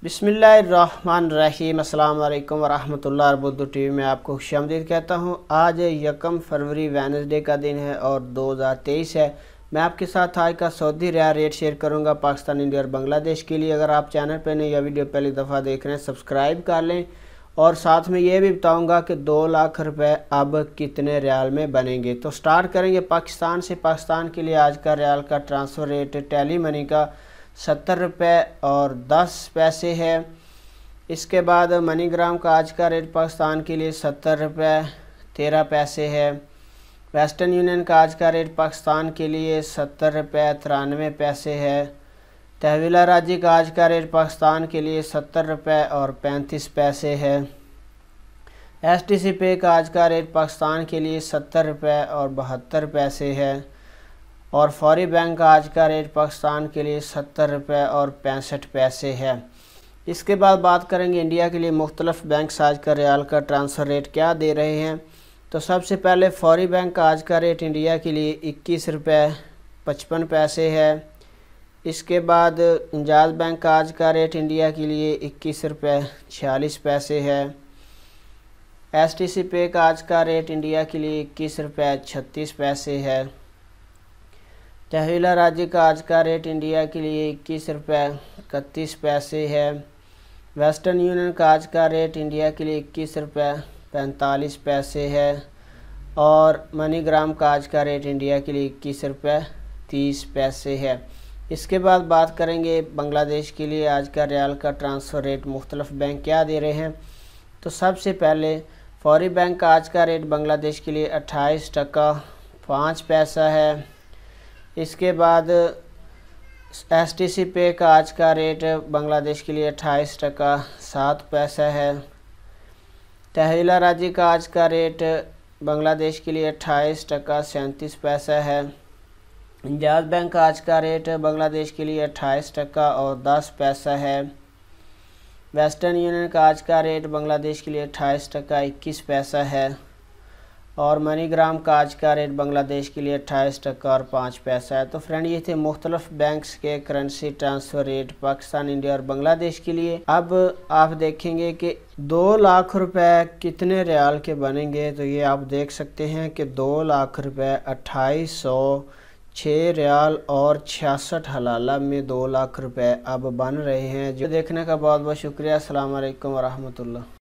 बिस्मिल्लाहिर्रहमानिर्रहीम। अस्सलाम वालेकुम वरहमतुल्लाह। बुद्ध टीवी में आपको खुशामदीद कहता हूँ। आज 1 फरवरी वेडनेसडे का दिन है और 2023 है। मैं आपके साथ आज का सऊदी रियाल रेट शेयर करूँगा पाकिस्तान, इंडिया और बांग्लादेश के लिए। अगर आप चैनल पर नहीं या वीडियो पहली दफ़ा देख रहे हैं सब्सक्राइब कर लें और साथ में ये भी बताऊँगा कि 2 लाख रुपए अब कितने रियाल में बनेंगे। तो स्टार्ट करेंगे पाकिस्तान से। पाकिस्तान के लिए आज का रियाल का ट्रांसफ़र रेट टेली मनी का 70 रुपये और 10 पैसे है। इसके बाद मनीग्राम का आज का रेट पाकिस्तान के लिए 70 रुपये 13 पैसे है। वेस्टर्न यूनियन का आज का रेट पाकिस्तान के लिए 70 रुपये 93 पैसे है। तहवीला राजी का आज का रेट पाकिस्तान के लिए 70 रुपये और 35 पैसे है। STC पे का आज का रेट पाकिस्तान के लिए 70 रुपये और 72 पैसे है। और फौरी बैंक का आज का रेट पाकिस्तान के लिए 70 रुपये और 65 पैसे है। इसके बाद बात करेंगे इंडिया के लिए मुख्तलिफ बैंक आज का रियाल का ट्रांसफ़र रेट क्या दे रहे हैं। तो सबसे पहले फौरी बैंक का आज का रेट इंडिया के लिए 21 रुपये 55 पैसे है। इसके बाद इंजाज बैंक का आज का रेट इंडिया के लिए 21 रुपये 46 पैसे है। STC पे का आज का रेट इंडिया के लिए 21 रुपये 36 पैसे है। तहवीला राजी का आज का रेट इंडिया के लिए 21 रुपये 31 पैसे है। वेस्टर्न यूनियन का आज का रेट इंडिया के लिए 21 रुपये 45 पैसे है। और मनीग्राम का आज का रेट इंडिया के लिए 21 रुपये 30 पैसे है। इसके बाद बात करेंगे बांग्लादेश के लिए आज का रियाल का ट्रांसफ़र रेट मुख्तलिफ बैंक क्या दे रहे हैं। तो सबसे पहले फौरी बैंक का आज का रेट बांग्लादेश के लिए 28 टका 5 पैसा है। इसके बाद STC पे का आज का रेट बांग्लादेश के लिए 28 टका 7 पैसा है। तहवीला राजी का आज का रेट बांग्लादेश के लिए 28 टका 37 पैसा है। इंजाज बैंक का आज का रेट बांग्लादेश के लिए 28 टका और 10 पैसा है। वेस्टर्न यूनियन का आज का रेट बांग्लादेश के लिए 28 टका 21 पैसा है। और मनीग्राम का आज का रेट बांग्लादेश के लिए 28 टका और 5 पैसा है। तो फ्रेंड, ये थे मुख्तलिफ बैंक्स के currency transfer rate Pakistan, India और बांग्लादेश के लिए। अब आप देखेंगे कि 2 लाख रुपए कितने रियाल के बनेंगे। तो ये आप देख सकते हैं कि 2 लाख रुपए 2806 रियाल और 66 हलाला में 2 लाख रुपए अब बन रहे हैं। जो देखने का बहुत बहुत शुक्रिया। अस्सलाम वालेकुम वरहमतुल्लाह।